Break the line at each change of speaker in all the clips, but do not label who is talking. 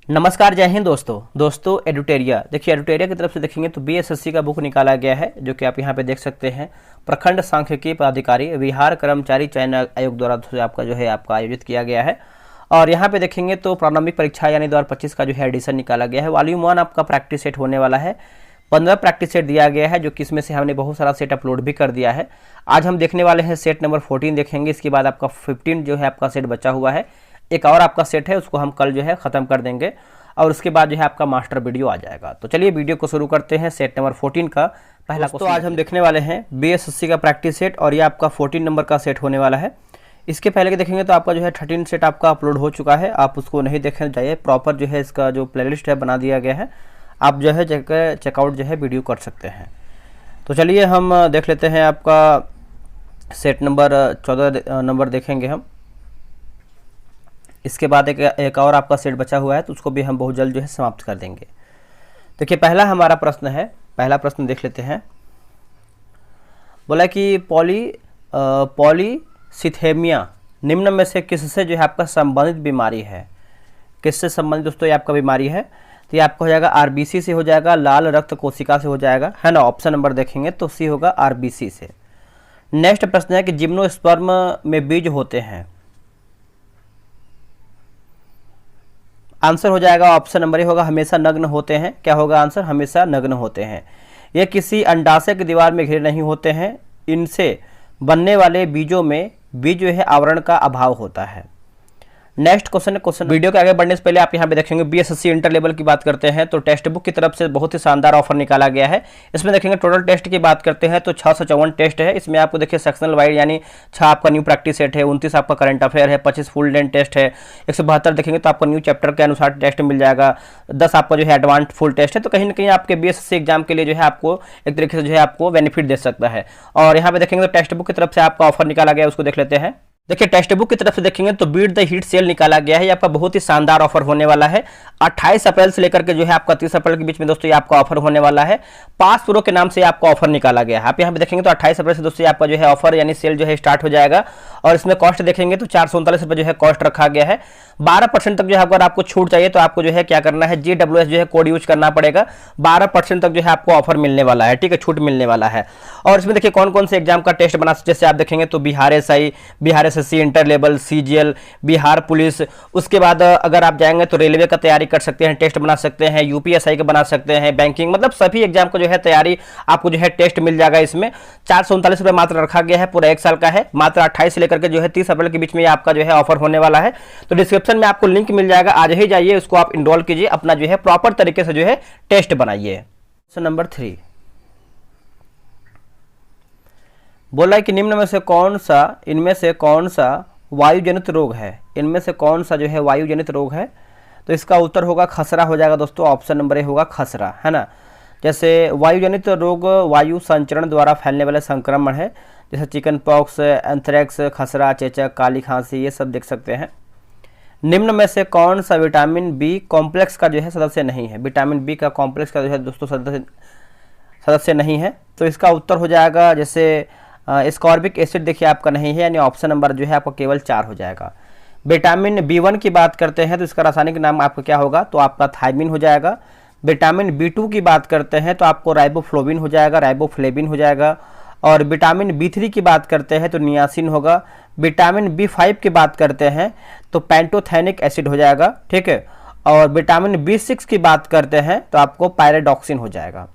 नमस्कार, जय हिंद दोस्तों एडुटेरिया देखिए, एडुटेरिया की तरफ से देखेंगे तो बीएसएससी का बुक निकाला गया है, जो कि आप यहाँ पे देख सकते हैं। प्रखंड सांख्यिकी पदाधिकारी बिहार कर्मचारी चयन आयोग द्वारा आपका आयोजित किया गया है। और यहाँ पे देखेंगे तो प्रारंभिक परीक्षा यानी 2025 का जो है एडिशन निकाला गया है। वॉल्यूम 1 आपका प्रैक्टिस सेट होने वाला है। 15 प्रैक्टिस सेट दिया गया है, जो कि इसमें से हमने बहुत सारा सेट अपलोड भी कर दिया है। आज हम देखने वाले हैं सेट नंबर 14 देखेंगे। इसके बाद आपका 15 जो है आपका सेट बचा हुआ है। एक और आपका सेट है, उसको हम कल जो है ख़त्म कर देंगे और उसके बाद जो है आपका मास्टर वीडियो आ जाएगा। तो चलिए वीडियो को शुरू करते हैं। सेट नंबर 14 का पहला क्वेश्चन आज हम देखने वाले हैं बीएसएससी का प्रैक्टिस सेट, और ये आपका 14 नंबर का सेट होने वाला है। इसके पहले के देखेंगे तो आपका जो है 13 सेट आपका अपलोड हो चुका है। आप उसको नहीं देखने जाइए, प्रॉपर जो है इसका जो प्लेलिस्ट है बना दिया गया है। आप जो है चेकआउट जो है वीडियो कर सकते हैं। तो चलिए हम देख लेते हैं आपका सेट नंबर 14 नंबर देखेंगे हम। इसके बाद एक और आपका सेट बचा हुआ है, तो उसको भी हम बहुत जल्द जो है समाप्त कर देंगे। देखिए, पहला हमारा प्रश्न है, पहला प्रश्न देख लेते हैं। बोला कि पॉलीसिथेमिया निम्न में से किससे जो है आपका संबंधित बीमारी है। किससे संबंधित दोस्तों ये आपका बीमारी है? तो ये आपका हो जाएगा आरबीसी से हो जाएगा, लाल रक्त कोशिका से हो जाएगा, है ना। ऑप्शन नंबर देखेंगे तो सी होगा आरबीसी से। नेक्स्ट प्रश्न है कि जिम्नोस्पर्म में बीज होते हैं। आंसर हो जाएगा ऑप्शन नंबर ए होगा हमेशा नग्न होते हैं। क्या होगा आंसर? हमेशा नग्न होते हैं। ये किसी अंडाशय की दीवार में घिरे नहीं होते हैं। इनसे बनने वाले बीजों में बीज जो है आवरण का अभाव होता है। नेक्स्ट क्वेश्चन वीडियो के आगे बढ़ने से पहले आप यहाँ पे देखेंगे बीएसएससी इंटर लेवल की बात करते हैं तो टेक्स्ट बुक की तरफ से बहुत ही शानदार ऑफर निकाला गया है। इसमें देखेंगे टोटल टेस्ट की बात करते हैं तो 654 टेस्ट है। इसमें आपको देखिए सेक्शनल वाइड यानी 6 आपका न्यू प्रैक्टिस सेट है, 29 आपका करंट अफेयर है, 25 फुल लेंथ टेस्ट है, 172 देखेंगे तो आपको न्यू चैप्टर के अनुसार टेस्ट मिल जाएगा, 10 आपका जो है एडवांस फुल टेस्ट है। तो कहीं ना कहीं आपके बीएसएससी एग्जाम के लिए जो है आपको एक तरीके से जो है आपको बेनिफिट दे सकता है। और यहाँ पे देखेंगे तो टेक्स्ट बुक की तरफ से आपका ऑफर निकाला गया है, उसको देख लेते हैं। देखिए, टेक्स्ट बुक की तरफ से देखेंगे तो बीट द हीट सेल निकाला गया है। ये आपका बहुत ही शानदार ऑफर होने वाला है। 28 अप्रैल से लेकर के जो है आपका 30 अप्रैल के बीच में दोस्तों ये आपका ऑफर होने वाला है। पास प्रो के नाम से आपका ऑफर निकाला गया है। आप यहाँ पे देखेंगे तो 28 अप्रैल से दोस्तों आपका जो है ऑफर यानी सेल जो है स्टार्ट हो जाएगा। और इसमें कॉस्ट देखेंगे तो 439 रुपये जो है कॉस्ट रखा गया है। 12% तक जो है अगर आपको छूट चाहिए तो आपको जो है क्या करना है, GWS जो है कोड यूज करना पड़ेगा। 12% तक जो है आपको ऑफर मिलने वाला है, ठीक है, छूट मिलने वाला है। और इसमें देखिए कौन कौन से एग्जाम का टेस्ट बना, जैसे आप देखेंगे तो Bihar SI, Bihar SSC inter level, CGL, Bihar police. उसके बाद अगर आप जाएंगे तो रेलवे का तैयारी कर सकते हैं, टेस्ट बना सकते हैं, UPSI का बना सकते हैं, बैंकिंग, मतलब सभी एग्जाम का जो है तैयारी आपको जो है टेस्ट मिल जाएगा। इसमें 439 रुपये मात्र रखा गया है, पूरा 1 साल का है। मात्र 28 से लेकर के जो है 30 अप्रैल के बीच में आपका जो है ऑफर होने वाला है। तो डिस्क्रिप्शन में आपको लिंक मिल जाएगा, आज ही जाइए, उसको आप इनरोल कीजिए, अपना जो है प्रॉपर तरीके से जो है टेस्ट बनाइए। क्वेश्चन नंबर 3 बोला है कि निम्न में से इनमें से कौन सा वायुजनित रोग है। इनमें से कौन सा जो है वायुजनित रोग है? तो इसका उत्तर होगा खसरा हो जाएगा दोस्तों। ऑप्शन नंबर ए होगा खसरा, है ना। जैसे वायुजनित रोग वायु संचरण द्वारा फैलने वाले संक्रमण है, जैसे चिकन पॉक्स, एंथ्रेक्स, खसरा, चेचक, काली खांसी, ये सब देख सकते हैं। निम्न में से कौन सा विटामिन बी कॉम्प्लेक्स का जो है सदस्य नहीं है? विटामिन बी का कॉम्प्लेक्स का जो है दोस्तों सदस्य नहीं है। तो इसका उत्तर हो जाएगा जैसे स्कॉर्बिक एसिड देखिए आपका नहीं है, यानी ऑप्शन नंबर जो है आपका केवल 4 हो जाएगा। विटामिन B1 की बात करते हैं तो इसका रासायनिक नाम आपका क्या होगा? तो आपका थायमिन हो जाएगा। विटामिन B2 की बात करते हैं तो आपको राइबोफ्लोविन हो जाएगा, राइबोफ्लेविन हो जाएगा। और विटामिन B3 की बात करते हैं तो नियासिन होगा। विटामिन B5 की बात करते हैं तो पैंटोथेनिक एसिड हो जाएगा, ठीक है। और विटामिन B6 की बात करते हैं तो आपको पायरेडॉक्सिन हो जाएगा।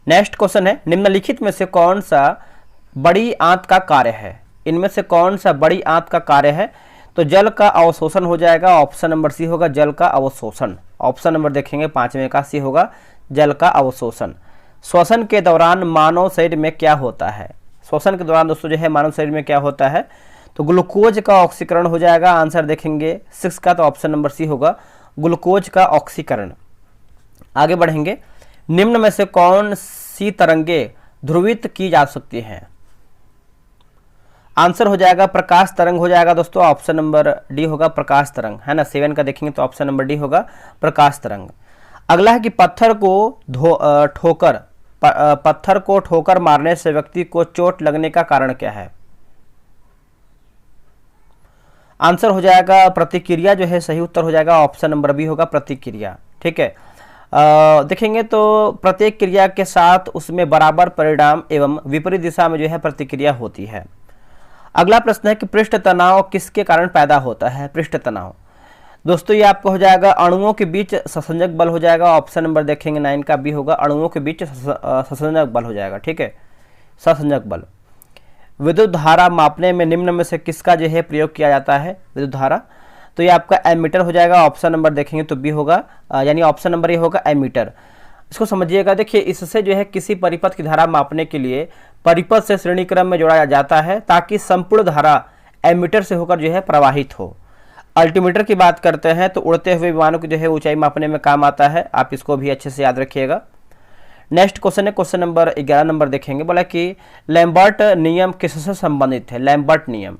नेक्स्ट क्वेश्चन है, निम्नलिखित में से कौन सा बड़ी आंत का कार्य है? इनमें से कौन सा बड़ी आंत का कार्य है? तो जल का अवशोषण हो जाएगा। ऑप्शन नंबर सी होगा जल का अवशोषण। ऑप्शन नंबर देखेंगे 5वें का सी होगा जल का अवशोषण। श्वसन के दौरान मानव शरीर में क्या होता है? श्वसन के दौरान दोस्तों जो है मानव शरीर में क्या होता है? तो ग्लूकोज का ऑक्सीकरण हो जाएगा। आंसर देखेंगे 6 का, तो ऑप्शन नंबर सी होगा ग्लूकोज का ऑक्सीकरण। आगे बढ़ेंगे, निम्न में से कौन सी तरंगे ध्रुवित की जा सकती हैं? आंसर हो जाएगा प्रकाश तरंग हो जाएगा दोस्तों। ऑप्शन नंबर डी होगा प्रकाश तरंग, है ना। 7 का देखेंगे तो ऑप्शन नंबर डी होगा प्रकाश तरंग। अगला है कि पत्थर को ठोकर मारने से व्यक्ति को चोट लगने का कारण क्या है? आंसर हो जाएगा प्रतिक्रिया, जो है सही उत्तर हो जाएगा ऑप्शन नंबर बी होगा प्रतिक्रिया। ठीक है, देखेंगे तो प्रत्येक क्रिया के साथ उसमें बराबर परिणाम एवं विपरीत दिशा में जो है प्रतिक्रिया होती है। अगला प्रश्न है कि पृष्ठ तनाव किसके कारण पैदा होता है। पृष्ठ तनाव दोस्तों ये आपको हो जाएगा अणुओं के बीच ससंजक बल हो जाएगा। ऑप्शन नंबर देखेंगे 9 का बी होगा, अणुओं के बीच ससंजक बल हो जाएगा। ठीक है, ससंजक बल। विद्युत धारा मापने में निम्न में से किसका जो है प्रयोग किया जाता है। विद्युत धारा तो ये आपका एमीटर हो जाएगा। ऑप्शन नंबर देखेंगे तो बी होगा, यानी ऑप्शन नंबर ये होगा एमीटर। इसको समझिएगा, देखिए इससे जो है किसी परिपथ की धारा मापने के लिए परिपथ से श्रेणी क्रम में जोड़ा जाता है ताकि संपूर्ण धारा एमीटर से होकर जो है प्रवाहित हो। अल्टीमीटर की बात करते हैं तो उड़ते हुए विमानों की जो है ऊंचाई मापने में काम आता है, आप इसको भी अच्छे से याद रखिएगा। नेक्स्ट क्वेश्चन है क्वेश्चन नंबर 11 नंबर देखेंगे, बोला कि लैम्बर्ट नियम किससे संबंधित है। लैम्बर्ट नियम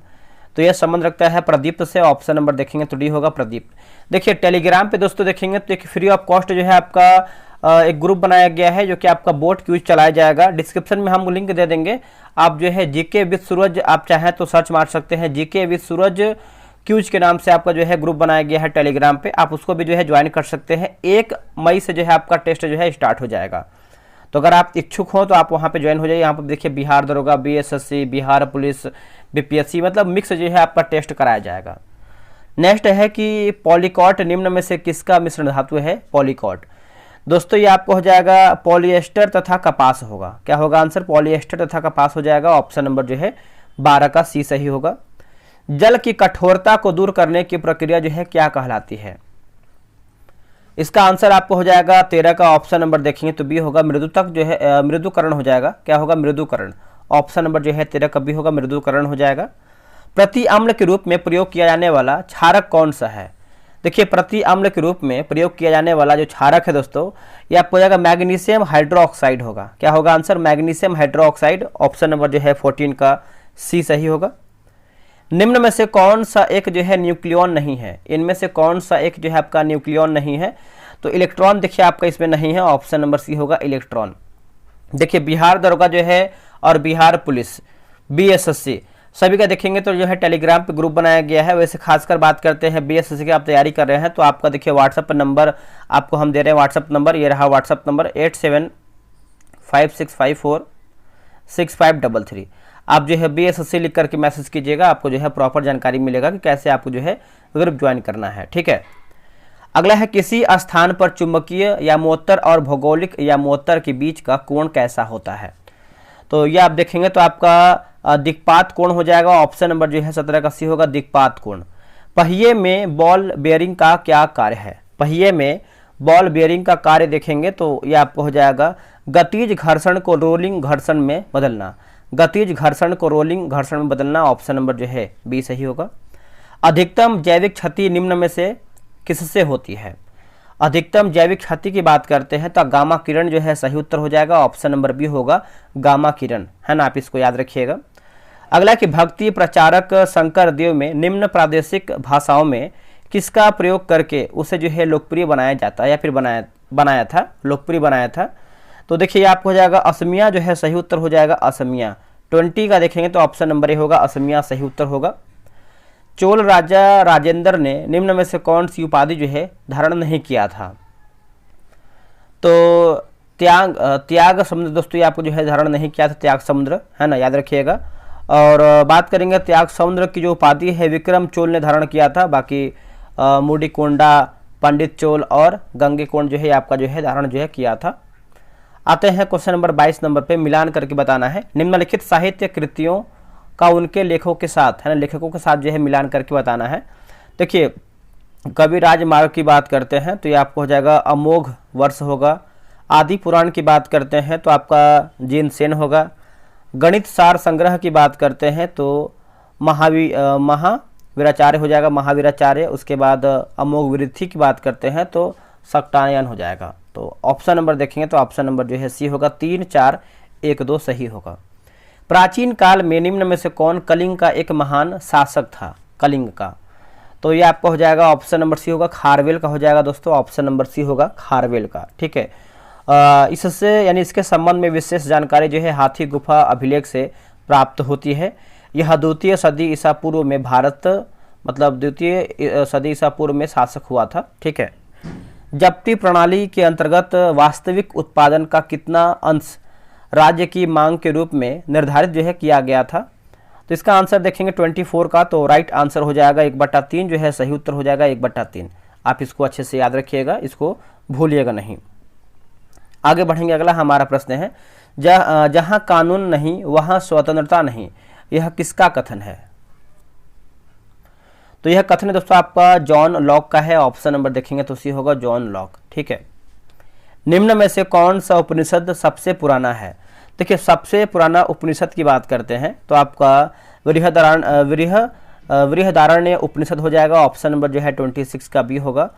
तो यह संबंध रखता है प्रदीप्त से। ऑप्शन नंबर देखेंगे तो डी होगा प्रदीप्त। देखिए टेलीग्राम पे दोस्तों देखेंगे तो एक फ्री ऑफ कॉस्ट जो है आपका एक ग्रुप बनाया गया है जो कि आपका बोट क्यूज चलाया जाएगा। डिस्क्रिप्शन में हम लिंक दे देंगे, आप जो है जीके विद सूरज आप चाहें तो सर्च मार सकते हैं। जीके विद सूरज क्यूज के नाम से आपका जो है ग्रुप बनाया गया है टेलीग्राम पे, आप उसको भी जो है ज्वाइन कर सकते हैं। 1 मई से जो है आपका टेस्ट जो है स्टार्ट हो जाएगा, तो अगर आप इच्छुक हो तो आप वहाँ पे ज्वाइन हो जाइए। यहाँ पर देखिए बिहार दरोगा, बीएसएससी, बिहार पुलिस, बीपीएससी, मतलब मिक्स जो है आपका टेस्ट कराया जाएगा। नेक्स्ट है कि पॉलीकॉट निम्न में से किसका मिश्रण धातु है। पॉलीकॉट दोस्तों ये आपको हो जाएगा पॉलिएस्टर तथा कपास होगा। क्या होगा आंसर, पॉलिएस्टर तथा कपास हो जाएगा। ऑप्शन नंबर जो है 12 का सी सही होगा। जल की कठोरता को दूर करने की प्रक्रिया जो है क्या कहलाती है। इसका आंसर आपको हो जाएगा 13 का ऑप्शन नंबर देखेंगे तो बी होगा मृदुतक जो है मृदुकरण हो जाएगा। क्या होगा, मृदुकरण। ऑप्शन नंबर जो है 13 का बी होगा मृदुकरण हो जाएगा। प्रति अम्ल के रूप में प्रयोग किया जाने वाला क्षारक कौन सा है। देखिए प्रति अम्ल के रूप में प्रयोग किया जाने वाला जो क्षारक है दोस्तों ये आपको हो जाएगा मैग्नीशियम हाइड्रोक्साइड होगा। क्या होगा answer, magnesium hydroxide. Option number जो है 14 का सी सही होगा। निम्न में से कौन सा एक जो है न्यूक्लियॉन नहीं है। इनमें से कौन सा एक जो है आपका न्यूक्लियॉन नहीं है, तो इलेक्ट्रॉन देखिए आपका इसमें नहीं है। ऑप्शन नंबर सी होगा इलेक्ट्रॉन। देखिए बिहार दरोगा जो है और बिहार पुलिस, बीएसएससी सभी का देखेंगे तो जो है टेलीग्राम पे ग्रुप बनाया गया है। वैसे खासकर बात करते हैं बीएसएससी की आप तैयारी कर रहे हैं तो आपका देखिए व्हाट्सएप नंबर आपको हम दे रहे हैं। व्हाट्सएप नंबर ये रहा, व्हाट्सएप नंबर 8756546533। आप जो है बीएसएससी लिख करके मैसेज कीजिएगा, आपको जो है प्रॉपर जानकारी मिलेगा कि कैसे आपको जो है ग्रुप ज्वाइन करना है। ठीक है, अगला है किसी स्थान पर चुंबकीय यामोत्तर और भौगोलिक यामोत्तर के बीच का कोण कैसा होता है। तो ये आप देखेंगे तो आपका दिक्पात कोण हो जाएगा। ऑप्शन नंबर जो है 17 का सी होगा दिक्पात कोण। पहिए में बॉल बेयरिंग का क्या कार्य है। पहिए में बॉल बेयरिंग का कार्य देखेंगे तो ये आपको हो जाएगा गतिज घर्षण को रोलिंग घर्षण में बदलना। गतिज घर्षण को रोलिंग घर्षण में बदलना। ऑप्शन नंबर जो है बी सही होगा। अधिकतम जैविक क्षति निम्न में से किससे होती है। अधिकतम जैविक क्षति की बात करते हैं तो गामा किरण जो है सही उत्तर हो जाएगा। ऑप्शन नंबर बी होगा गामा किरण, है ना, आप इसको याद रखिएगा। अगला कि भक्ति प्रचारक शंकर देव में निम्न प्रादेशिक भाषाओं में किसका प्रयोग करके उसे जो है लोकप्रिय बनाया जाता है या फिर बनाया था, लोकप्रिय बनाया था। तो देखिए आपको हो जाएगा असमिया जो है सही उत्तर हो जाएगा असमिया। 20 का देखेंगे तो ऑप्शन नंबर ए होगा असमिया सही उत्तर होगा। चोल राजा राजेंद्र ने निम्न में से कौन सी उपाधि जो है धारण नहीं किया था। तो त्याग समुद्र दोस्तों ये आपको जो है धारण नहीं किया था, त्याग समुद्र, है ना, याद रखिएगा। और बात करेंगे त्याग समुद्र की जो उपाधि है विक्रम चोल ने धारण किया था। बाकी मुडिकोंडा, पंडित चोल और गंगेकोंड जो है आपका जो है धारण जो है किया था। आते हैं क्वेश्चन नंबर 22 नंबर पे, मिलान करके बताना है। निम्नलिखित साहित्य कृतियों का उनके लेखकों के साथ, है ना, लेखकों के साथ जो है मिलान करके बताना है। देखिए कवि राजमार्ग की बात करते हैं तो ये आपको हो जाएगा अमोघ वर्ष होगा। आदि पुराण की बात करते हैं तो आपका जीन सेन होगा। गणित सार संग्रह की बात करते हैं तो महावीराचार्य हो जाएगा, महावीराचार्य। उसके बाद अमोघ वृद्धि की बात करते हैं तो सक्टायन हो जाएगा। तो ऑप्शन नंबर देखेंगे तो ऑप्शन नंबर जो है सी होगा 3, 4, 1, 2 सही होगा। प्राचीन काल में निम्न में से कौन कलिंग का एक महान शासक था। कलिंग का तो ये आपका हो जाएगा ऑप्शन नंबर सी होगा खारवेल का हो जाएगा दोस्तों। ऑप्शन नंबर सी होगा खारवेल का। ठीक है, इससे यानी इसके संबंध में विशेष जानकारी जो है हाथी गुफा अभिलेख से प्राप्त होती है। यह 2वीं सदी ईसा पूर्व में मतलब द्वितीय सदी ईसा पूर्व में शासक हुआ था। ठीक है। जप्ती प्रणाली के अंतर्गत वास्तविक उत्पादन का कितना अंश राज्य की मांग के रूप में निर्धारित जो है किया गया था? तो इसका आंसर देखेंगे 24 का, तो राइट आंसर हो जाएगा 1/3 जो है सही उत्तर हो जाएगा 1/3। आप इसको अच्छे से याद रखिएगा, इसको भूलिएगा नहीं। आगे बढ़ेंगे। अगला हमारा प्रश्न है, जहां कानून नहीं वहां स्वतंत्रता नहीं, यह किसका कथन है? तो यह कथन दोस्तों आपका जॉन लॉक का है। ऑप्शन नंबर देखेंगे तो सी होगा जॉन लॉक। ठीक है। निम्न में से कौन सा उपनिषद सबसे पुराना है? देखिए, सबसे पुराना उपनिषद की बात करते हैं तो आपका बृहदारण्य उपनिषद हो जाएगा। ऑप्शन नंबर जो है 26 का बी होगा।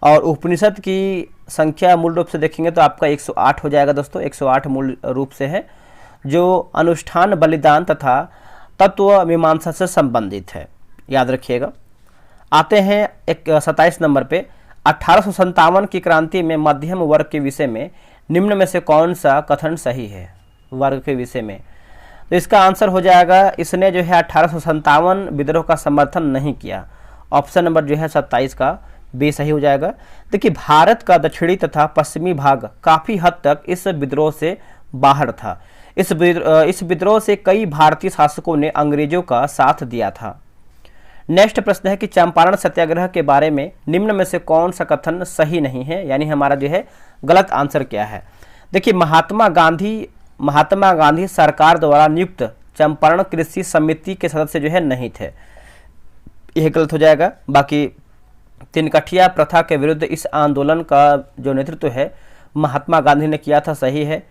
और उपनिषद की संख्या मूल रूप से देखेंगे तो आपका 108 हो जाएगा दोस्तों। 108 मूल रूप से है, जो अनुष्ठान, बलिदान तथा तत्व मीमांसा से संबंधित है। याद रखिएगा। आते हैं 27 नंबर पे। 1857 की क्रांति में मध्यम वर्ग के विषय में निम्न में से कौन सा कथन सही है? वर्ग के विषय में, तो इसका आंसर हो जाएगा, इसने जो है 1857 विद्रोह का समर्थन नहीं किया। ऑप्शन नंबर जो है 27 का बी सही हो जाएगा। देखिए, भारत का दक्षिणी तथा पश्चिमी भाग काफी हद तक इस विद्रोह से बाहर था। इस विद्रोह से कई भारतीय शासकों ने अंग्रेजों का साथ दिया था। नेक्स्ट प्रश्न है कि चंपारण सत्याग्रह के बारे में निम्न में से कौन सा कथन सही नहीं है, यानी हमारा जो है गलत आंसर क्या है? देखिए, महात्मा गांधी सरकार द्वारा नियुक्त चंपारण कृषि समिति के सदस्य जो है नहीं थे, यह गलत हो जाएगा। बाकी तिनकठिया प्रथा के विरुद्ध इस आंदोलन का जो नेतृत्व है महात्मा गांधी ने किया था, सही है।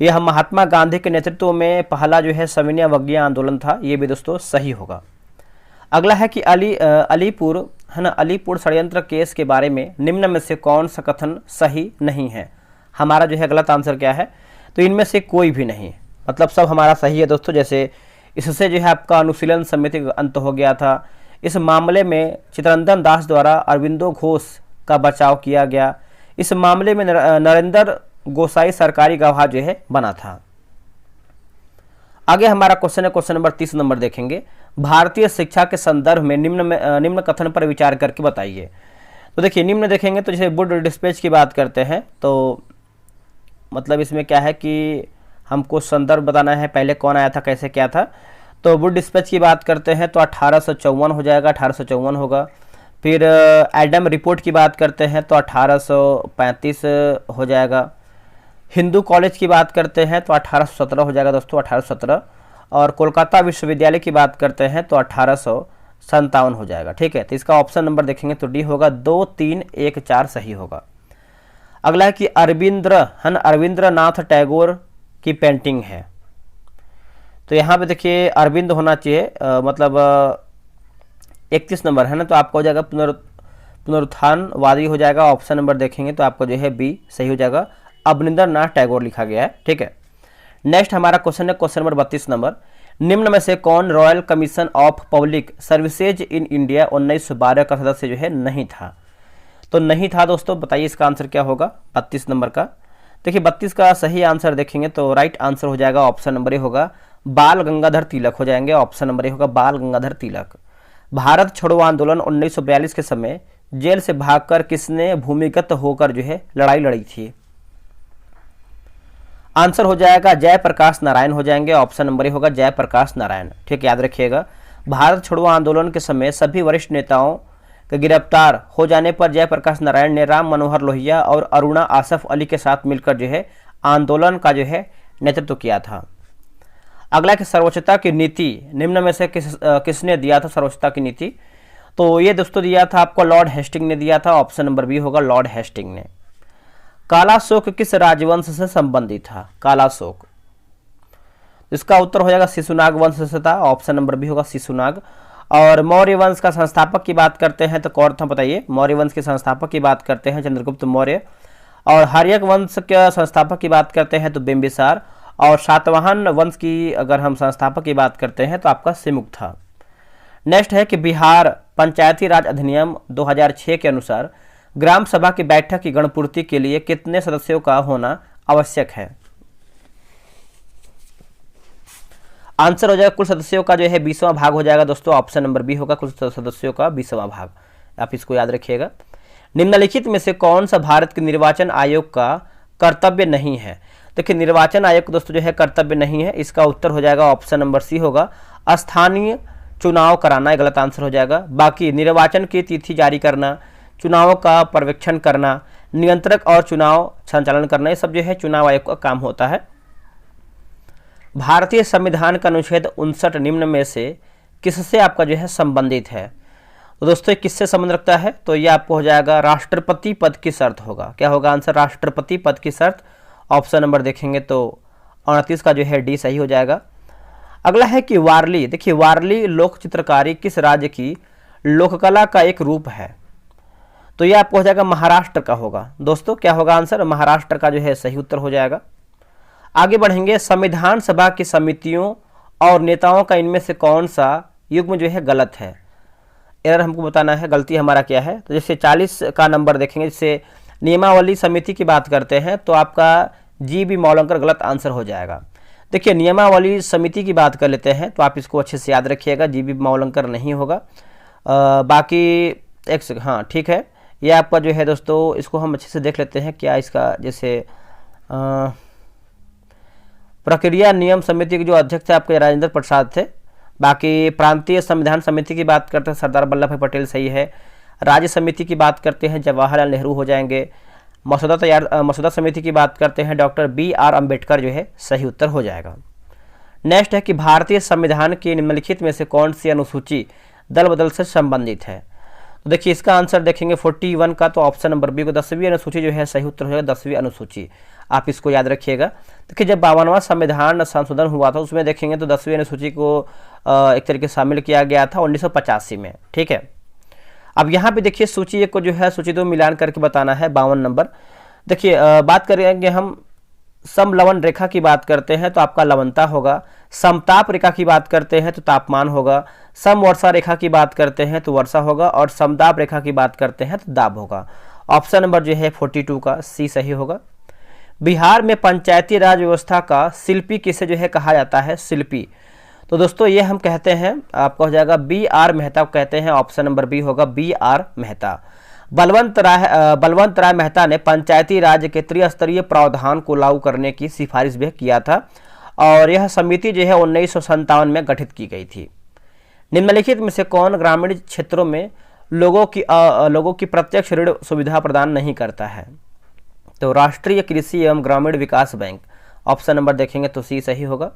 यह महात्मा गांधी के नेतृत्व में पहला जो है सविनय अवज्ञा आंदोलन था, ये भी दोस्तों सही होगा। अगला है कि अलीपुर षड्यंत्र केस के बारे में निम्न में से कौन सा कथन सही नहीं है? हमारा जो है गलत आंसर क्या है? तो इनमें से कोई भी नहीं, मतलब सब हमारा सही है दोस्तों। जैसे इससे जो है आपका अनुशीलन समिति का अंत हो गया था। इस मामले में चित्तरंजन दास द्वारा अरविंदो घोष का बचाव किया गया। इस मामले में नरेंद्र गोसाई सरकारी गवाह जो है बना था। आगे हमारा क्वेश्चन है, क्वेश्चन नंबर 30 नंबर देखेंगे। भारतीय शिक्षा के संदर्भ में निम्न कथन पर विचार करके बताइए। तो देखिए, निम्न देखेंगे तो जैसे वुड डिस्पैच की बात करते हैं, तो मतलब इसमें क्या है कि हमको संदर्भ बताना है, पहले कौन आया था, कैसे क्या था। तो वुड डिस्पैच की बात करते हैं तो 1854 हो जाएगा, 1854 होगा। फिर एडम रिपोर्ट की बात करते हैं तो 1835 हो जाएगा। हिंदू कॉलेज की बात करते हैं तो 1817 हो जाएगा दोस्तों, 1817। और कोलकाता विश्वविद्यालय की बात करते हैं तो 1857 हो जाएगा। ठीक है। तो इसका ऑप्शन नंबर देखेंगे तो डी होगा, 2, 3, 1, 4 सही होगा। अगला है कि अरविंद्रनाथ टैगोर की पेंटिंग है। तो यहाँ पे देखिए अरविंद होना चाहिए, मतलब 31 नंबर है ना, तो आपका हो जाएगा पुनरुत्थानवादी हो जाएगा। ऑप्शन नंबर देखेंगे तो आपका जो है बी सही हो जाएगा, अवनिंद्रनाथ टैगोर लिखा गया है। ठीक है। नेक्स्ट हमारा क्वेश्चन है, क्वेश्चन नंबर 32 नंबर। निम्न में से कौन royal commission of public services in India 1912 का सदस्य जो है नहीं था? तो नहीं था दोस्तों, बताइए इसका आंसर क्या होगा 32 नंबर का? देखिए 32 का सही आंसर देखेंगे तो राइट आंसर हो जाएगा, ऑप्शन नंबर ए होगा, बाल गंगाधर तिलक हो जाएंगे। ऑप्शन नंबर ए होगा, बाल गंगाधर तिलक। भारत छोड़ो आंदोलन 1942 के समय जेल से भागकर किसने भूमिगत होकर जो है लड़ाई लड़ी थी? आंसर हो जाएगा जयप्रकाश नारायण हो जाएंगे। ऑप्शन नंबर ए होगा, जयप्रकाश नारायण। ठीक, याद रखिएगा। भारत छोड़ो आंदोलन के समय सभी वरिष्ठ नेताओं के गिरफ्तार हो जाने पर जयप्रकाश नारायण ने राम मनोहर लोहिया और अरुणा आसफ अली के साथ मिलकर जो है आंदोलन का जो है नेतृत्व किया था। अगला कि सर्वोच्चता की नीति निम्न में से किसने दिया था सर्वोच्चता की नीति? तो ये दोस्तों दिया था आपको लॉर्ड हेस्टिंग ने दिया था। ऑप्शन नंबर बी होगा, लॉर्ड हेस्टिंग ने। काला शोक किस राजवंश से संबंधित था? काला शोक, इसका उत्तर हो जाएगा शिशुनाग वंश से था। ऑप्शन नंबर बी होगा, शिशुनाग। और मौर्य वंश का संस्थापक की बात करते हैं तो कौन था बताइए? मौर्य वंश के संस्थापक की बात करते हैं चंद्रगुप्त मौर्य। और हर्यक वंश के संस्थापक की बात करते हैं तो बिंबिसार। और सातवाहन वंश की अगर हम संस्थापक की बात करते हैं तो आपका सिमुक था। नेक्स्ट है कि बिहार पंचायती राज अधिनियम 2006 के अनुसार ग्राम सभा की बैठक की गणपूर्ति के लिए कितने सदस्यों का होना आवश्यक है? आंसर हो जाएगा कुल सदस्यों का जो है 20वां भाग हो जाएगा दोस्तों, ऑप्शन नंबर बी होगा कुल सदस्यों का 20वां भाग, आप इसको याद रखिएगा। निम्नलिखित में से कौन सा भारत के निर्वाचन आयोग का कर्तव्य नहीं है? देखिए निर्वाचन आयोग दोस्तों जो है कर्तव्य नहीं है, इसका उत्तर हो जाएगा ऑप्शन नंबर सी होगा, स्थानीय चुनाव कराना, गलत आंसर हो जाएगा। बाकी निर्वाचन की तिथि जारी करना, चुनावों का पर्यवेक्षण करना, नियंत्रक और चुनाव संचालन करना, ये सब जो है चुनाव आयोग का काम होता है। भारतीय संविधान का अनुच्छेद 59 निम्न में से किससे आपका जो है संबंधित है? तो दोस्तों किससे संबंध रखता है? तो ये आपको हो जाएगा राष्ट्रपति पद की शर्त होगा। क्या होगा आंसर? राष्ट्रपति पद की शर्त। ऑप्शन नंबर देखेंगे तो 29 का जो है डी सही हो जाएगा। अगला है कि वारली, देखिए वारली लोक चित्रकारी किस राज्य की लोककला का एक रूप है? तो ये आपको हो जाएगा महाराष्ट्र का होगा। दोस्तों क्या होगा आंसर? महाराष्ट्र का जो है सही उत्तर हो जाएगा। आगे बढ़ेंगे, संविधान सभा की समितियों और नेताओं का इनमें से कौन सा युग्म जो है गलत है? एरर हमको बताना है, गलती हमारा क्या है। तो जैसे 40 का नंबर देखेंगे, जैसे नियमावली समिति की बात करते हैं तो आपका जी बी मावलंकर गलत आंसर हो जाएगा। देखिए नियमावली समिति की बात कर लेते हैं तो आप इसको अच्छे से याद रखिएगा, जी बी मावलंकर नहीं होगा। बाकी एक हाँ ठीक है, ये आपका जो है दोस्तों इसको हम अच्छे से देख लेते हैं क्या इसका, जैसे प्रक्रिया नियम समिति के जो अध्यक्ष थे आपके राजेंद्र प्रसाद थे। बाकी प्रांतीय संविधान समिति की बात करते हैं सरदार वल्लभ भाई पटेल सही है। राज्य समिति की बात करते हैं जवाहरलाल नेहरू हो जाएंगे। मसौदा समिति की बात करते हैं डॉक्टर बी आर अम्बेडकर जो है सही उत्तर हो जाएगा। नेक्स्ट है कि भारतीय संविधान की निम्नलिखित में से कौन सी अनुसूची दल बदल से संबंधित है? तो देखिए इसका आंसर देखेंगे 41 का, तो ऑप्शन नंबर बी को 10वीं अनुसूची जो है सही उत्तर हो जाएगा, 10वीं अनुसूची। आप इसको याद रखिएगा। देखिए जब 52वां संविधान संशोधन हुआ था उसमें देखेंगे तो 10वीं अनुसूची को एक तरीके से शामिल किया गया था 1985 में, ठीक है। अब यहाँ पे देखिए सूची 1 को जो है सूची 2 मिलान करके बताना है 52 नंबर। देखिए बात करेंगे हम समलवन रेखा की बात करते हैं तो आपका लवणता होगा, समताप रेखा की बात करते हैं तो तापमान होगा, समवर्षा रेखा की बात करते हैं तो वर्षा होगा, और समदाब रेखा की बात करते हैं तो दाब होगा। ऑप्शन नंबर जो है 42 का सी सही होगा। बिहार में पंचायती राज व्यवस्था का शिल्पी किसे जो है कहा जाता है? शिल्पी, तो दोस्तों ये हम कहते हैं, आपका हो जाएगा बी आर मेहता कहते हैं, ऑप्शन नंबर बी होगा बी आर मेहता। बलवंत राय मेहता ने पंचायती राज के त्रिस्तरीय प्रावधान को लागू करने की सिफारिश भी किया था और यह समिति जो है 1957 में गठित की गई थी। निम्नलिखित में से कौन ग्रामीण क्षेत्रों में लोगों की प्रत्यक्ष ऋण सुविधा प्रदान नहीं करता है? तो राष्ट्रीय कृषि एवं ग्रामीण विकास बैंक, ऑप्शन नंबर देखेंगे तो सी सही होगा।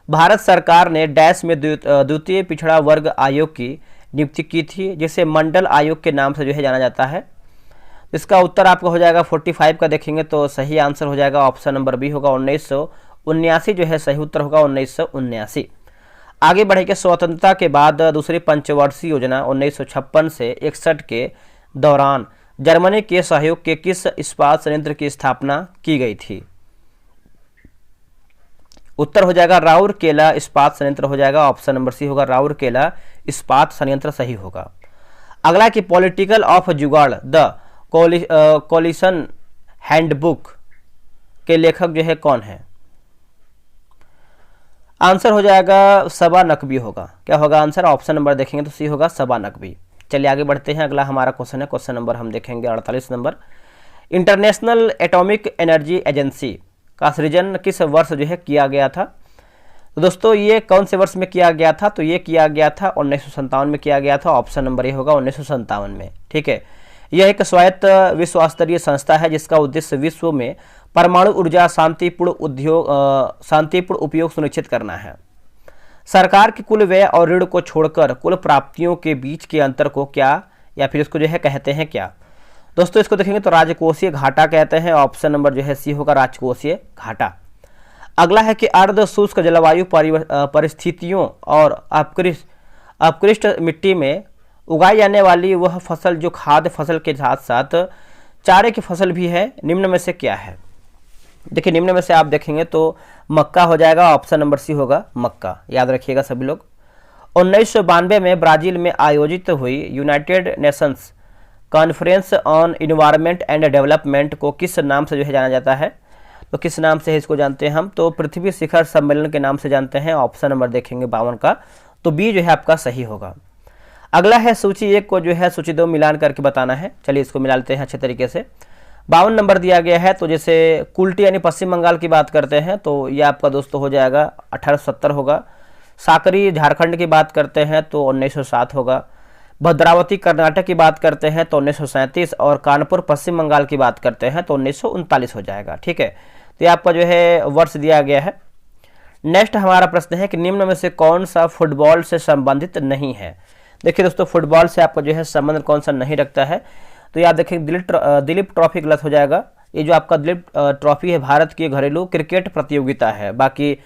भारत सरकार ने डैश में द्वितीय पिछड़ा वर्ग आयोग की नियुक्ति की थी जिसे मंडल आयोग के नाम से जो है जाना जाता है। इसका उत्तर आपका हो जाएगा 45 का देखेंगे तो सही आंसर हो जाएगा, ऑप्शन नंबर बी होगा 1979 जो है सही उत्तर होगा 1979। आगे बढ़ेंगे, स्वतंत्रता के बाद दूसरी पंचवर्षीय योजना 1956 से 61 के दौरान जर्मनी के सहयोग के किस इस्पात संयंत्र की स्थापना की गई थी? उत्तर हो जाएगा राउरकेला इस्पात संयंत्र हो जाएगा, ऑप्शन नंबर सी होगा राउरकेला इस्पात संयंत्र सही होगा। अगला कि पॉलिटिकल ऑफ जुगाड़ द कोलिशन हैंडबुक के लेखक जो है कौन है? आंसर हो जाएगा सबा नकवी होगा। क्या होगा आंसर? ऑप्शन नंबर देखेंगे तो सी होगा सबा नकवी। चलिए आगे बढ़ते हैं, अगला हमारा क्वेश्चन है, क्वेश्चन नंबर हम देखेंगे 48 number. International atomic energy agency का सृजन किस वर्ष जो है किया गया था? तो दोस्तों ये कौन से वर्ष में किया गया था? तो ये किया गया था 1957 में किया गया था, ऑप्शन नंबर ये होगा 1957 में, ठीक है। यह एक स्वायत्त विश्व स्तरीय संस्था है जिसका उद्देश्य विश्व में परमाणु ऊर्जा शांतिपूर्ण उपयोग सुनिश्चित करना है। सरकार के कुल व्यय और ऋण को छोड़कर कुल प्राप्तियों के बीच के अंतर को क्या या फिर इसको जो है कहते हैं क्या? दोस्तों इसको देखेंगे तो राजकोषीय घाटा कहते हैं, ऑप्शन नंबर जो है सी होगा राजकोषीय घाटा। अगला है कि अर्ध शुष्क जलवायु परिस्थितियों और अपकृष्ट मिट्टी में उगाई जाने वाली वह फसल जो खाद्य फसल के साथ साथ चारे की फसल भी है, निम्न में से क्या है? देखिए निम्न में से आप देखेंगे तो मक्का हो जाएगा, ऑप्शन नंबर सी होगा मक्का, याद रखिएगा सभी लोग। 1992 में ब्राजील में आयोजित हुई United Nations conference on environment and development को किस नाम से जो है जाना जाता है? तो किस नाम से है इसको जानते हैं हम, तो पृथ्वी शिखर सम्मेलन के नाम से जानते हैं। ऑप्शन नंबर देखेंगे 52 का, तो बी जो है आपका सही होगा। अगला है सूची 1 को जो है सूची 2 मिलान करके बताना है। चलिए इसको मिला लेते हैं अच्छे तरीके से। 52 नंबर दिया गया है, तो जैसे कुल्टी यानी पश्चिम बंगाल की बात करते हैं तो ये आपका दोस्तों हो जाएगा 1870 होगा। साकरी झारखंड की बात करते हैं तो 1907 होगा। भद्रावती कर्नाटक की बात करते हैं तो 1937, और कानपुर पश्चिम बंगाल की बात करते हैं तो 1939 हो जाएगा। ठीक है, तो ये आपका जो है वर्ष दिया गया है। नेक्स्ट हमारा प्रश्न है कि निम्न में से कौन सा फुटबॉल से संबंधित नहीं है। देखिए दोस्तों, फुटबॉल से आपका जो है संबंध कौन सा नहीं रखता है, तो याद रखें दिलीप ट्रॉफी गलत हो जाएगा। ये जो आपका दिलीप ट्रॉफी है भारत की घरेलू क्रिकेट प्रतियोगिता है। बाकी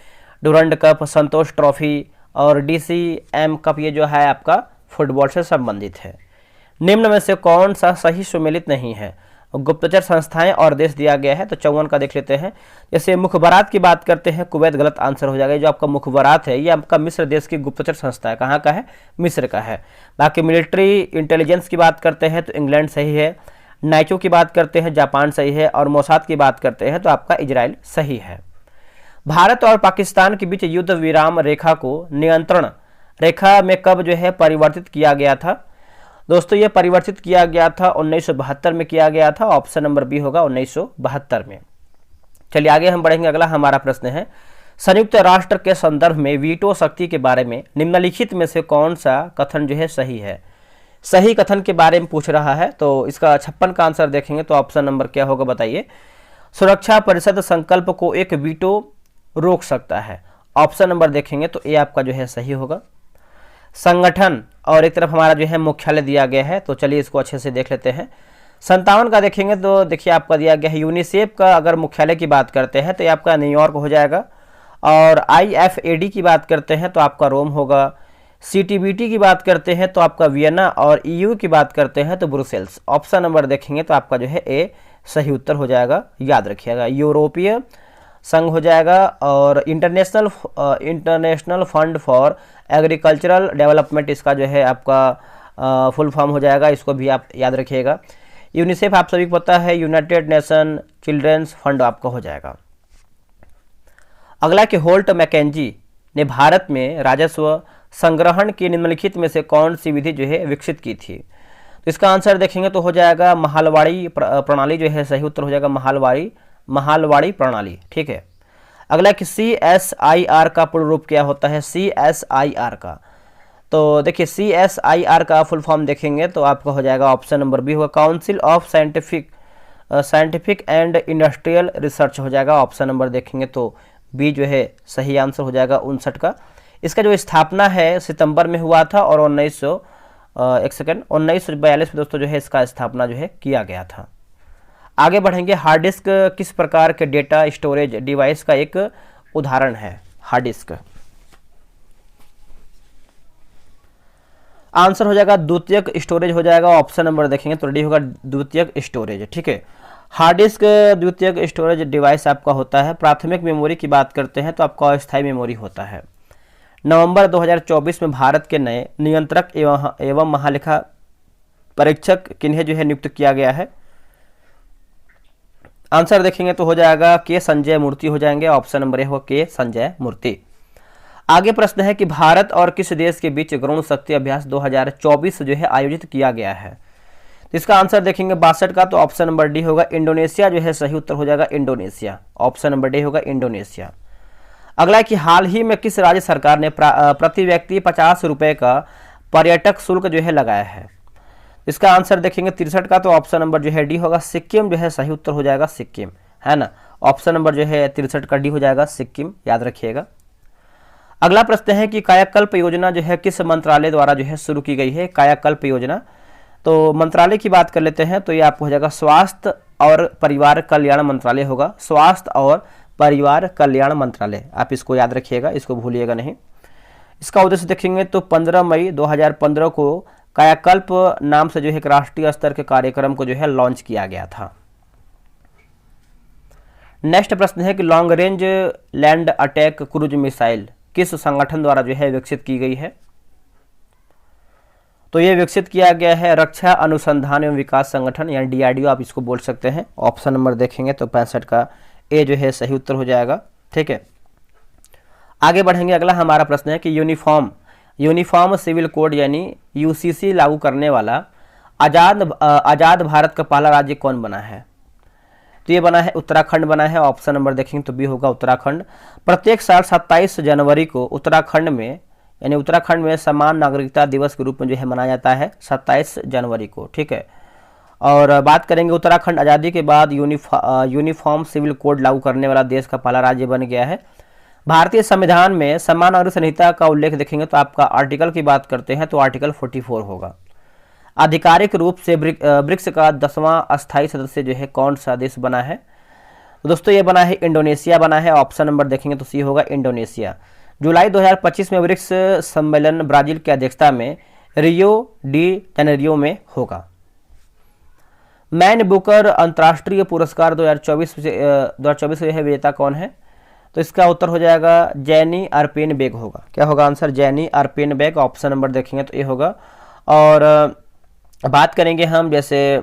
डुरंड कप, संतोष ट्रॉफी और DCM कप ये जो है आपका फुटबॉल से संबंधित है। निम्न में से कौन सा सही सुमेलित नहीं है। गुप्तचर संस्थाएं और देश दिया गया है, तो 54 का देख लेते हैं। जैसे मुखबरात की बात करते हैं, कुवैत गलत आंसर हो जाएगा। जो आपका मुखबरात है ये आपका मिस्र देश की गुप्तचर संस्था है। कहाँ का है, मिस्र का है। बाकी मिलिट्री इंटेलिजेंस की बात करते हैं तो इंग्लैंड सही है। नाइचो की बात करते हैं जापान सही है, और मोसाद की बात करते हैं तो आपका इजराइल सही है। भारत और पाकिस्तान के बीच युद्ध विराम रेखा को नियंत्रण रेखा में कब जो है परिवर्तित किया गया था। दोस्तों ये परिवर्तित किया गया था 1972 में किया गया था। ऑप्शन नंबर बी होगा 1972 में। चलिए आगे हम बढ़ेंगे। अगला हमारा प्रश्न है, संयुक्त राष्ट्र के संदर्भ में वीटो शक्ति के बारे में निम्नलिखित में से कौन सा कथन जो है सही है। सही कथन के बारे में पूछ रहा है, तो इसका 56 का आंसर देखेंगे तो ऑप्शन नंबर क्या होगा बताइए। सुरक्षा परिषद संकल्प को एक वीटो रोक सकता है। ऑप्शन नंबर देखेंगे तो ये आपका जो है सही होगा। संगठन और एक तरफ हमारा जो है मुख्यालय दिया गया है, तो चलिए इसको अच्छे से देख लेते हैं। 57 का देखेंगे तो देखिए आपका दिया गया है यूनिसेफ का अगर मुख्यालय की बात करते हैं तो ये आपका न्यूयॉर्क हो जाएगा। और IFAD की बात करते हैं तो आपका रोम होगा। CTBT की बात करते हैं तो आपका वियना, और EU की बात करते हैं तो ब्रुसेल्स। ऑप्शन नंबर देखेंगे तो आपका जो है ए सही उत्तर हो जाएगा, याद रखिएगा। यूरोपीय संघ हो जाएगा, और international fund for agricultural development इसका जो है आपका फुल फॉर्म हो जाएगा। इसको भी आप याद रखिएगा। यूनिसेफ आप सभी को पता है, यूनाइटेड नेशन चिल्ड्रंस फंड आपका हो जाएगा। अगला कि होल्ट मैकेंजी ने भारत में राजस्व संग्रहण की निम्नलिखित में से कौन सी विधि जो है विकसित की थी। तो इसका आंसर देखेंगे तो हो जाएगा महालवाड़ी प्रणाली जो है सही उत्तर हो जाएगा, महालवाड़ी प्रणाली। ठीक है। अगला कि CSIR का पूर्ण रूप क्या होता है। CSIR का, तो देखिए CSIR का फुल फॉर्म देखेंगे तो आपका हो जाएगा ऑप्शन नंबर बी होगा, council of scientific and industrial research हो जाएगा। ऑप्शन नंबर देखेंगे तो बी जो है सही आंसर हो जाएगा 59 का। इसका जो स्थापना है सितंबर में हुआ था, और 1942 में दोस्तों जो है इसका स्थापना जो है किया गया था। आगे बढ़ेंगे। हार्ड डिस्क किस प्रकार के डेटा स्टोरेज डिवाइस का एक उदाहरण है। हार्ड डिस्क आंसर हो जाएगा द्वितीयक स्टोरेज हो जाएगा। ऑप्शन नंबर देखेंगे तो रेडी होगा द्वितीयक स्टोरेज। ठीक है। हार्ड डिस्क द्वितीयक स्टोरेज डिवाइस आपका होता है। प्राथमिक मेमोरी की बात करते हैं तो आपका अस्थायी मेमोरी होता है। नवंबर 2024 में भारत के नए नियंत्रक एवं महालेखा परीक्षक किन्हें जो है नियुक्त किया गया है। आंसर देखेंगे तो हो जाएगा के संजय मूर्ति हो जाएंगे। ऑप्शन नंबर ए होगा के संजय मूर्ति। आगे प्रश्न है कि भारत और किस देश के बीच गौण शक्ति अभ्यास 2024 जो है आयोजित किया गया है। तो इसका आंसर देखेंगे 62 का, तो ऑप्शन नंबर डी होगा इंडोनेशिया जो है सही उत्तर हो जाएगा इंडोनेशिया। ऑप्शन नंबर डी होगा इंडोनेशिया। अगला कि हाल ही में किस राज्य सरकार ने प्रति व्यक्ति 50 रुपए का पर्यटक शुल्क जो है लगाया है। इसका आंसर देखेंगे 63 का, तो ऑप्शन नंबर जो है डी होगा सिक्किम जो है सही उत्तर हो जाएगा सिक्किम, है ना। ऑप्शन नंबर जो है 63 का डी हो जाएगा सिक्किम, याद रखिएगा। अगला प्रश्न है कि कायाकल्प योजना जो है किस मंत्रालय द्वारा जो है शुरू की गई है। कायाकल्प योजना, तो मंत्रालय की बात कर लेते हैं तो ये आपको हो जाएगा स्वास्थ्य और परिवार कल्याण मंत्रालय होगा। स्वास्थ्य और परिवार कल्याण मंत्रालय, आप इसको याद रखिएगा, इसको भूलिएगा नहीं। इसका उद्देश्य देखेंगे तो 15 मई 2015 को कायाकल्प नाम से जो है एक राष्ट्रीय स्तर के कार्यक्रम को जो है लॉन्च किया गया था। नेक्स्ट प्रश्न है कि long range land attack cruise missile किस संगठन द्वारा जो है विकसित की गई है। तो ये विकसित किया गया है रक्षा अनुसंधान एवं विकास संगठन यानी DRDO, आप इसको बोल सकते हैं। ऑप्शन नंबर देखेंगे तो 65 का ए जो है सही उत्तर हो जाएगा। ठीक है, आगे बढ़ेंगे। अगला हमारा प्रश्न है कि यूनिफॉर्म सिविल कोड यानी यूसीसी लागू करने वाला आज़ाद भारत का पहला राज्य कौन बना है? तो ये बना है उत्तराखंड बना है। ऑप्शन नंबर देखेंगे तो बी होगा उत्तराखंड। प्रत्येक साल 27 जनवरी को उत्तराखंड में समान नागरिकता दिवस के रूप में जो है मनाया जाता है 27 जनवरी को। ठीक है, और बात करेंगे उत्तराखंड आज़ादी के बाद यूनिफॉर्म सिविल कोड लागू करने वाला देश का पहला राज्य बन गया है। भारतीय संविधान में समान नागरिक संहिता का उल्लेख देखेंगे तो आपका आर्टिकल की बात करते हैं तो आर्टिकल 44 होगा। आधिकारिक रूप से ब्रिक्स का 10वां अस्थायी सदस्य जो है कौन सा देश बना है? तो दोस्तों ये बना है इंडोनेशिया बना है। ऑप्शन नंबर देखेंगे तो सी होगा इंडोनेशिया। जुलाई 2025 में ब्रिक्स सम्मेलन ब्राजील की अध्यक्षता में रियो डी जेनेरियो में होगा। मैन बुकर अंतर्राष्ट्रीय पुरस्कार 2024 के विजेता कौन है? तो इसका उत्तर हो जाएगा जैनी अर्पेनबेग होगा। क्या होगा आंसर? जैनी अर्पेनबेग। ऑप्शन नंबर देखेंगे तो ये होगा। और बात करेंगे हम जैसे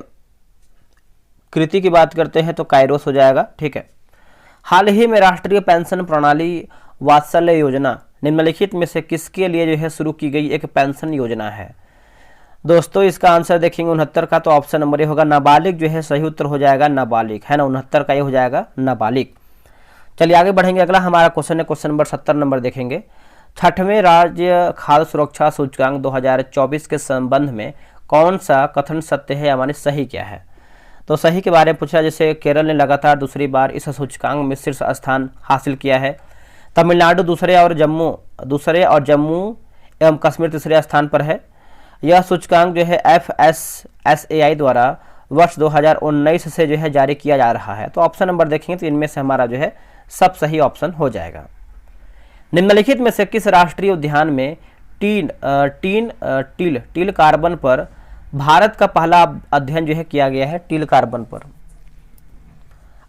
कृति की बात करते हैं तो कायरोस हो जाएगा। ठीक है, हाल ही में राष्ट्रीय पेंशन प्रणाली वात्सल्य योजना निम्नलिखित में से किसके लिए जो है शुरू की गई एक पेंशन योजना है? दोस्तों इसका आंसर देखेंगे 69 का, तो ऑप्शन नंबर ये होगा नाबालिग जो है सही उत्तर हो जाएगा नाबालिग, है ना। 69 का ये हो जाएगा नाबालिग। चलिए आगे बढ़ेंगे। अगला हमारा क्वेश्चन है क्वेश्चन नंबर 70 नंबर देखेंगे। 6वें राज्य खाद्य सुरक्षा सूचकांक 2024 के संबंध में कौन सा कथन सत्य है या माने सही क्या है? तो सही के बारे में पूछा, जैसे केरल ने लगातार दूसरी बार इस सूचकांक में शीर्ष स्थान हासिल किया है। तमिलनाडु दूसरे और जम्मू एवं कश्मीर तीसरे स्थान पर है। यह सूचकांक जो है FSSAI द्वारा वर्ष 2019 से जो है जारी किया जा रहा है। तो ऑप्शन नंबर देखेंगे तो इनमें से हमारा जो है सब सही ऑप्शन हो जाएगा। निम्नलिखित में से किस राष्ट्रीय उद्यान में टील कार्बन पर भारत का पहला अध्ययन जो है किया गया है? टील कार्बन पर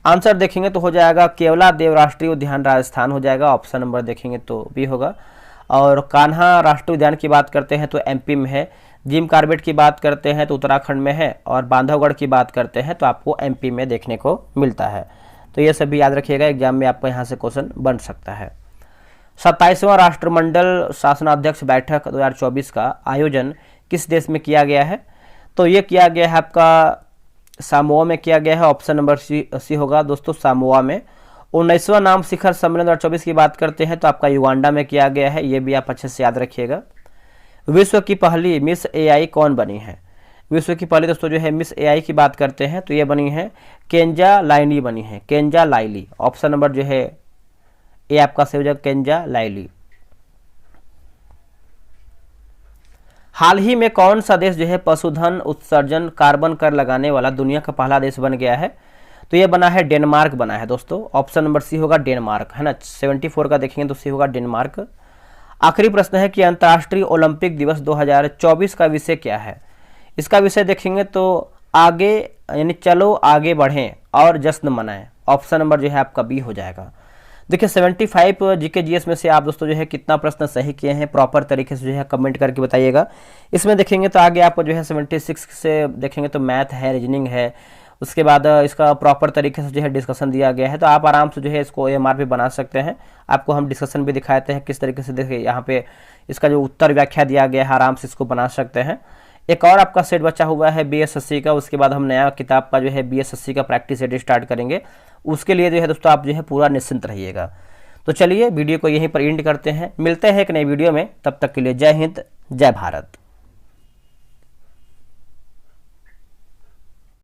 आंसर देखेंगे तो हो जाएगा केवला देव राष्ट्रीय उद्यान राजस्थान हो जाएगा। ऑप्शन नंबर देखेंगे तो बी होगा। और कान्हा राष्ट्रीय उद्यान की बात करते हैं तो MP में है। जिम कार्बेट की बात करते हैं तो उत्तराखंड में है। और बांधवगढ़ की बात करते हैं तो आपको MP में देखने को मिलता है। तो ये सभी याद रखिएगा, एग्जाम में आपको यहाँ से क्वेश्चन बन सकता है। 27वां राष्ट्रमंडल शासनाध्यक्ष बैठक 2024 का आयोजन किस देश में किया गया है? तो ये किया गया है आपका सामोआ में किया गया है। ऑप्शन नंबर सी होगा दोस्तों सामोआ में। 19वां नाम शिखर सम्मेलन 2024 की बात करते हैं तो आपका युगांडा में किया गया है। ये भी आप अच्छे से याद रखिएगा। विश्व की पहली मिस AI कौन बनी है? विश्व की पहली दोस्तों जो है मिस AI की बात करते हैं तो ये बनी है केंजा लाइली बनी है। केंजा लाइली। ऑप्शन नंबर जो है ये आपका सही हो जाएगा केंजा लाइली। हाल ही में कौन सा देश जो है पशुधन उत्सर्जन कार्बन कर लगाने वाला दुनिया का पहला देश बन गया है? तो ये बना है डेनमार्क बना है दोस्तों। ऑप्शन नंबर सी होगा डेनमार्क, है ना। 74 का देखेंगे तो सी होगा डेनमार्क। आखिरी प्रश्न है कि अंतर्राष्ट्रीय ओलंपिक दिवस 2024 का विषय क्या है? इसका विषय देखेंगे तो आगे यानी चलो आगे बढ़ें और जश्न मनाएं। ऑप्शन नंबर जो है आपका बी हो जाएगा। देखिए 75 GK GS में से आप दोस्तों जो है कितना प्रश्न सही किए हैं प्रॉपर तरीके से जो है कमेंट करके बताइएगा। इसमें देखेंगे तो आगे आपको जो है 76 से देखेंगे तो मैथ है, रीजनिंग है, उसके बाद इसका प्रॉपर तरीके से जो है डिस्कशन दिया गया है। तो आप आराम से जो है इसको AMR भी बना सकते हैं। आपको हम डिस्कशन भी दिखाते हैं किस तरीके से। देखिए यहाँ पे इसका जो उत्तर व्याख्या दिया गया है, आराम से इसको बना सकते हैं। एक और आपका सेट बचा हुआ है BSSC का, उसके बाद हम नया किताब का जो है BSSC का प्रैक्टिस सेट स्टार्ट करेंगे। उसके लिए जो है दोस्तों आप जो है पूरा निश्चिंत रहिएगा। तो चलिए वीडियो को यहीं पर एंड करते हैं, मिलते हैं एक नई वीडियो में। तब तक के लिए जय हिंद, जय भारत।